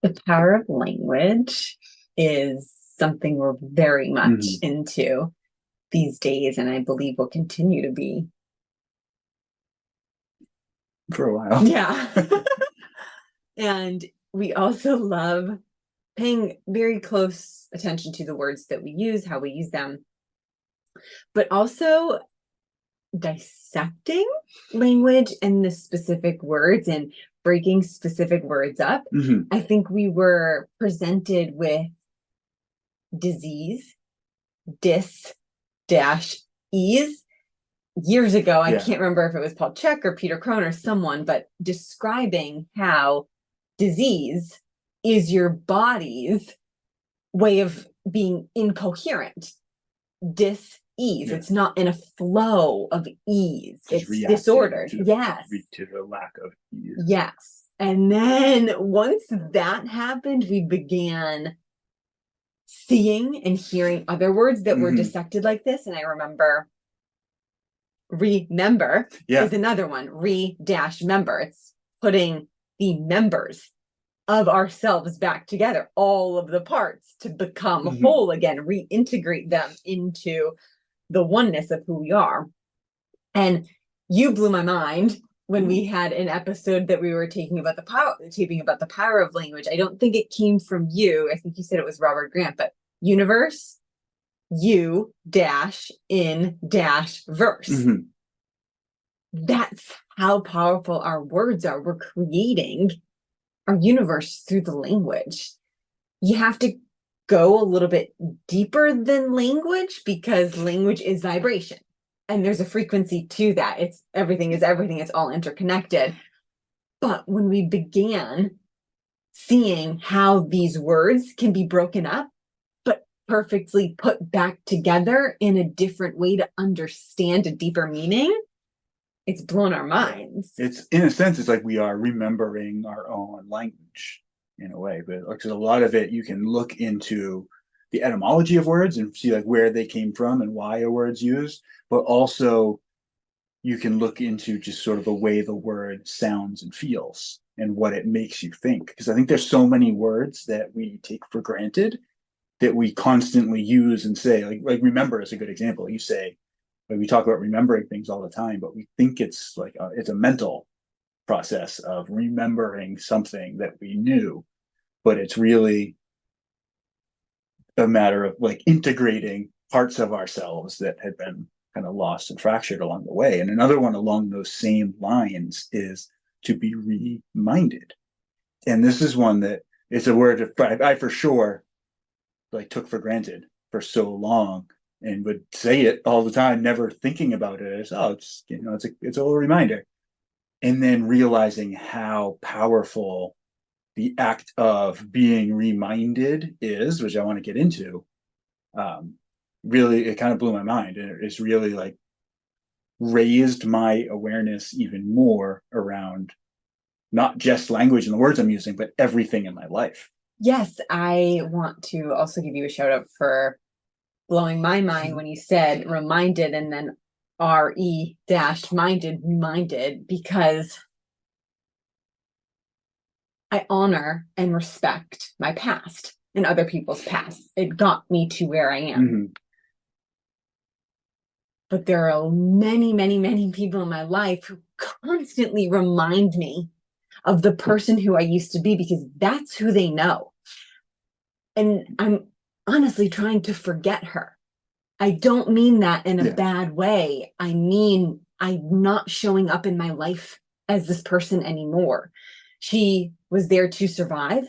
The power of language is something we're very much Hmm. into these days, and I believe will continue to be. For a while. Yeah. And we also love paying very close attention to the words that we use, how we use them, but also dissecting language and the specific words and breaking specific words up. Hmm. I think we were presented with disease, dis dash ease years ago. I Yeah. can't remember if it was Paul Chek or Peter Crone or someone, but describing how disease is your body's way of being incoherent. Dis-ease. Yeah. It's not in a flow of ease. Just It's reacting disordered. to Yes. the lack of ease. Yes. And then once that happened, we began seeing and hearing other words that were Hmm. dissected like this. And I remember remember Yeah. is another one. Re-member. It's putting the members of ourselves back together, all of the parts to become Hmm. whole again, reintegrate them into the oneness of who we are. And you blew my mind when Ooh. we had an episode that we were taping about the power of language. I don't think it came from you. I think you said it was Robert Grant, but universe, you dash in dash verse. Hmm. That's how powerful our words are. We're creating our universe through the language. You have to go a little bit deeper than language because language is vibration and there's a frequency to that. It's everything is everything, it's all interconnected. But when we began seeing how these words can be broken up, but perfectly put back together in a different way to understand a deeper meaning, it's blown our Yeah. minds. It's in a sense, it's like we are remembering our own language in a way, but like a lot of it, you can look into the etymology of words and see like where they came from and why a word's used, but also you can look into just sort of the way the word sounds and feels and what it makes you think. Because I think there's so many words that we take for granted that we constantly use and say, like remember is a good example. You say, like we talk about remembering things all the time, but we think it's like it's a mental process of remembering something that we knew, but it's really a matter of like integrating parts of ourselves that had been kind of lost and fractured along the way. And another one along those same lines is to be reminded. And this is one that it's a word I for sure like took for granted for so long and would say it all the time, never thinking about it as, oh, it's, it's a little reminder. And then realizing how powerful the act of being reminded is, which I want to get into, um, really, it kind of blew my mind. And it's really like raised my awareness even more around not just language and the words I'm using, but everything in my life. Yes, I want to also give you a shout out for blowing my mind when you said reminded and then re dash minded reminded because I honor and respect my past and other people's past. It got me to where I am. Mm-hmm. But there are many, many, many people in my life who constantly remind me of the person who I used to be because that's who they know. And I'm honestly trying to forget her. I don't mean that in a Yeah. bad way. I mean, I'm not showing up in my life as this person anymore. She was there to survive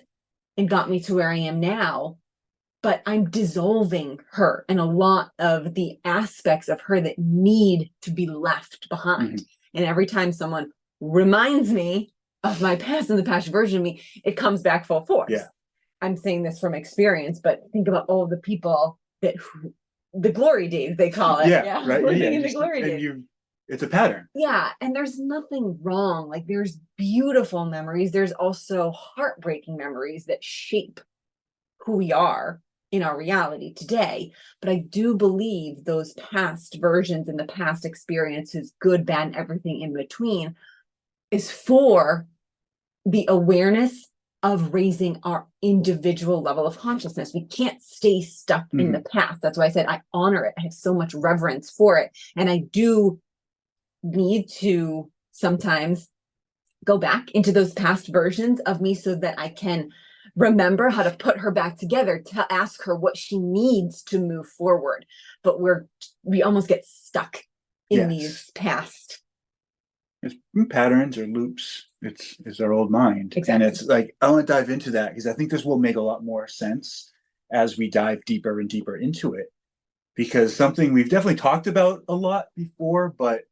and got me to where I am now, but I'm dissolving her and a lot of the aspects of her that need to be left behind. Mm-hmm. And every time someone reminds me of my past and the past version of me, it comes back full force. Yeah. I'm saying this from experience, but think about all the people that the glory days they call it. Yeah. Yeah, Right. Yeah. living Yeah. in the Just, glory and days. you, it's a pattern. Yeah, and there's nothing wrong. Like there's beautiful memories. There's also heartbreaking memories that shape who we are in our reality today. But I do believe those past versions and the past experiences, good, bad, and everything in between, is for the awareness of raising our individual level of consciousness. We can't stay stuck in the past. That's why I said I honor it. I have so much reverence for it. And I do need to sometimes go back into those past versions of me so that I can remember how to put her back together, to ask her what she needs to move forward. But we almost get stuck in these past. It's patterns or loops. It's our old mind. Exactly. And it's like, I want to dive into that because I think this will make a lot more sense as we dive deeper and deeper into it. Because something we've definitely talked about a lot before, but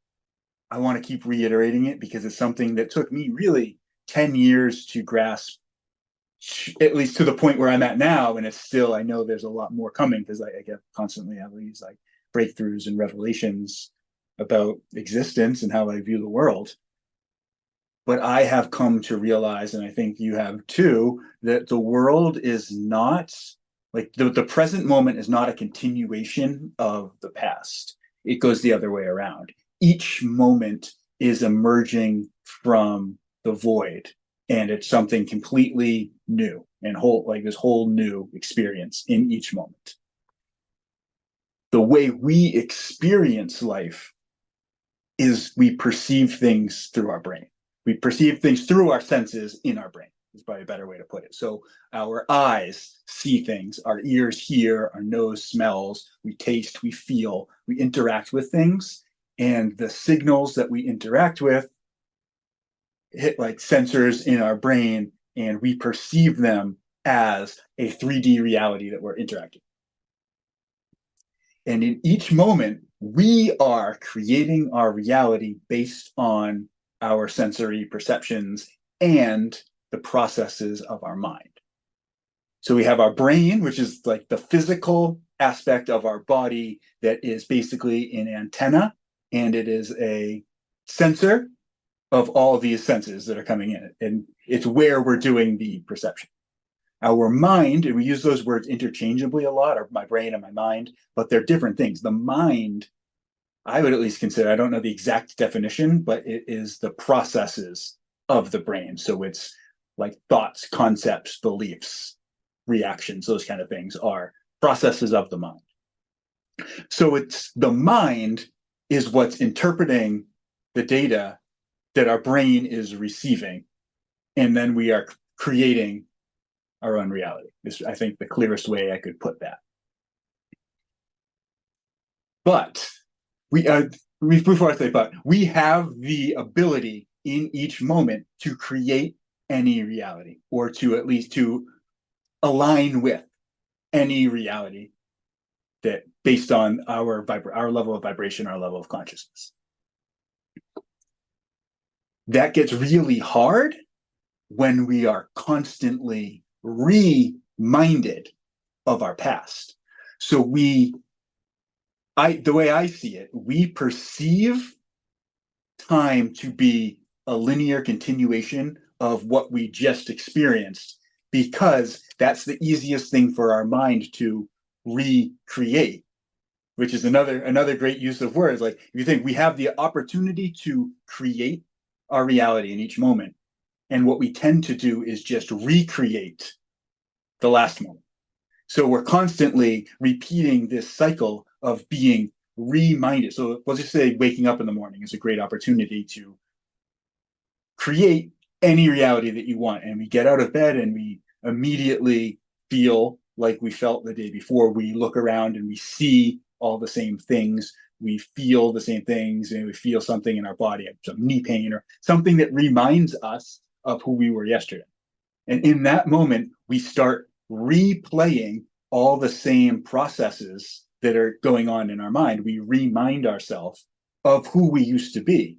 I want to keep reiterating it because it's something that took me really 10 years to grasp, at least to the point where I'm at now. And it's still, I know there's a lot more coming because I get constantly have these like breakthroughs and revelations about existence and how I view the world. But I have come to realize, and I think you have too, that the world is not like the present moment is not a continuation of the past. It goes the other way around. Each moment is emerging from the void, and it's something completely new and whole, like this whole new experience in each moment. The way we experience life is we perceive things through our brain. We perceive things through our senses in our brain, is probably a better way to put it. So our eyes see things, our ears hear, our nose smells, we taste, we feel, we interact with things. And the signals that we interact with hit like sensors in our brain, and we perceive them as a 3D reality that we're interacting. And in each moment, we are creating our reality based on our sensory perceptions and the processes of our mind. So we have our brain, which is like the physical aspect of our body that is basically an antenna, and it is a sensor of all these senses that are coming in. And it's where we're doing the perception. Our mind, and we use those words interchangeably a lot, or my brain and my mind, but they're different things. The mind, I would at least consider, I don't know the exact definition, but it is the processes of the brain. So it's like thoughts, concepts, beliefs, reactions, those kind of things are processes of the mind. So it's the mind is what's interpreting the data that our brain is receiving. And then we are creating our own reality is, I think, the clearest way I could put that. But before I say but, we have the ability in each moment to create any reality, or to at least to align with any reality that based on our level of vibration, our level of consciousness. That gets really hard when we are constantly reminded of our past. So the way I see it, we perceive time to be a linear continuation of what we just experienced, because that's the easiest thing for our mind to recreate, which is another great use of words. Like if you think we have the opportunity to create our reality in each moment, and what we tend to do is just recreate the last moment. So we're constantly repeating this cycle of being reminded. So let's just say waking up in the morning is a great opportunity to create any reality that you want. And we get out of bed and we immediately feel like we felt the day before. We look around and we see all the same things. We feel the same things, and we feel something in our body, some knee pain or something that reminds us of who we were yesterday. And in that moment, we start replaying all the same processes that are going on in our mind. We remind ourselves of who we used to be.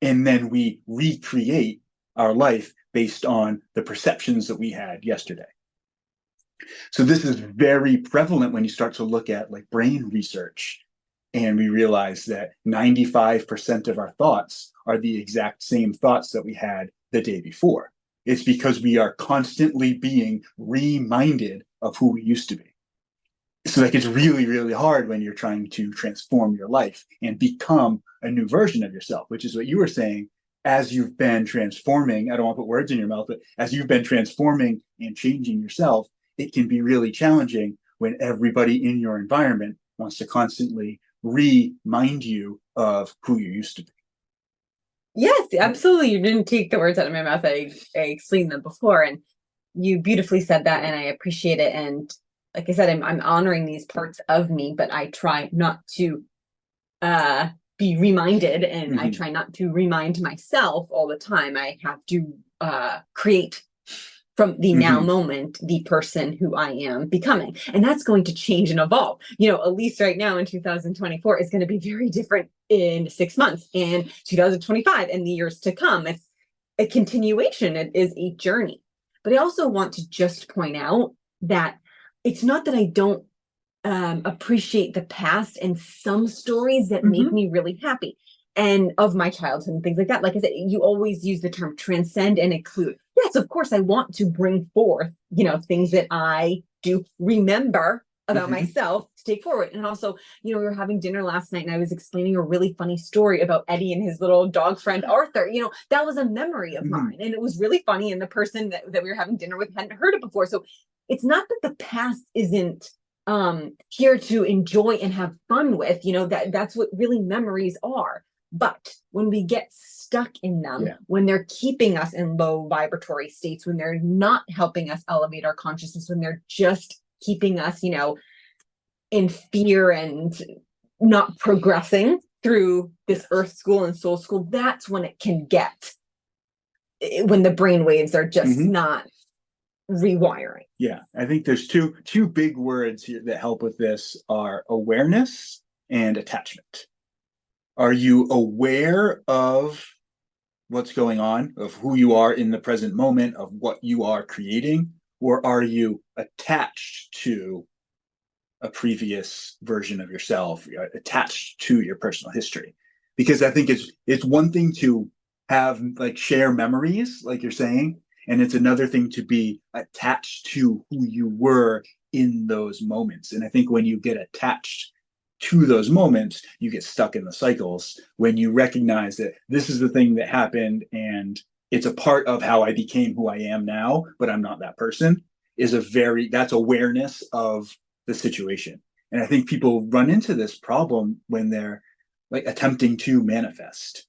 And then we recreate our life based on the perceptions that we had yesterday. So this is very prevalent when you start to look at like brain research. And we realize that 95% of our thoughts are the exact same thoughts that we had the day before. It's because we are constantly being reminded of who we used to be. So like it's really, really hard when you're trying to transform your life and become a new version of yourself, which is what you were saying. as you've been transforming, I don't want to put words in your mouth, but as you've been transforming and changing yourself, it can be really challenging when everybody in your environment wants to constantly remind you of who you used to be. Yes, absolutely. You didn't take the words out of my mouth. I explained them before, and you beautifully said that, and I appreciate it. And like I said, I'm honoring these parts of me, but I try not to uh be reminded, and I Mm-hmm. try not to remind myself all the time. I have to create from the now Mm-hmm. moment the person who I am becoming. And that's going to change and evolve. You know, Elise right now in 2024 is going to be very different in 6 months, and 2025 and the years to come. It's a continuation, it is a journey. But I also want to just point out that it's not that I don't appreciate the past and some stories that make Mm-hmm. me really happy and of my childhood and things like that. Like I said, you always use the term transcend and include. Yes, of course, I want to bring forth, things that I do remember about Mm-hmm. myself to take forward. And also, we were having dinner last night and I was explaining a really funny story about Eddie and his little dog friend Arthur. That was a memory of Mm-hmm. mine and it was really funny. And the person that we were having dinner with hadn't heard it before. So it's not that the past isn't here to enjoy and have fun with. That's what really memories are. But when we get stuck in them, Yeah. when they're keeping us in low vibratory states, when they're not helping us elevate our consciousness, when they're just keeping us in fear and not progressing through this Yes. earth school and soul school, that's when it can get, when the brain waves are just Mm-hmm. not rewiring. Yeah, I think there's two big words here that help with this are awareness and attachment. Are you aware of what's going on, of who you are in the present moment, of what you are creating, or are you attached to a previous version of yourself, attached to your personal history? Because I think it's one thing to have like share memories, like you're saying, and it's another thing to be attached to who you were in those moments. And I think when you get attached to those moments, you get stuck in the cycles when you recognize that this is the thing that happened and it's a part of how I became who I am now, but I'm not that person. That's awareness of the situation. And I think people run into this problem when they're like attempting to manifest,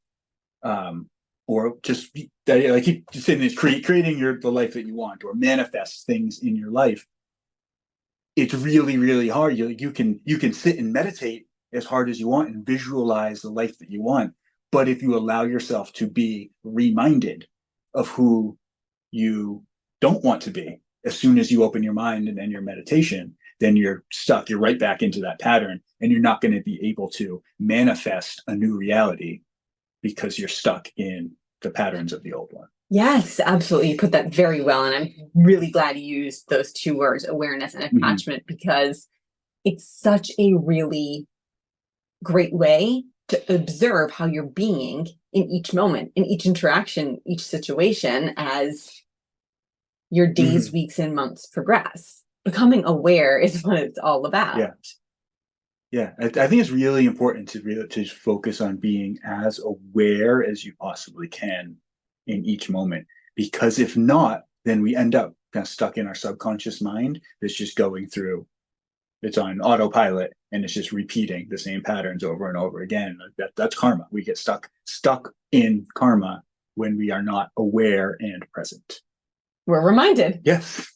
or just like keep saying this, creating the life that you want, or manifest things in your life. It's really, really hard. You can sit and meditate as hard as you want and visualize the life that you want. But if you allow yourself to be reminded of who you don't want to be, as soon as you open your mind and then your meditation, then you're stuck. You're right back into that pattern, and you're not going to be able to manifest a new reality because you're stuck in the patterns of the old one. Yes, absolutely. You put that very well. And I'm really glad you used those two words, awareness and Mm-hmm. attachment, because it's such a really great way to observe how you're being in each moment, in each interaction, each situation as your days, Mm-hmm. weeks, and months progress. Becoming aware is what it's all about. Yeah. Yeah, I think it's really important to focus on being as aware as you possibly can in each moment. Because if not, then we end up kind of stuck in our subconscious mind that's just going through, it's on autopilot and it's just repeating the same patterns over and over again. That's karma. We get stuck in karma when we are not aware and present. We're reminded. Yes.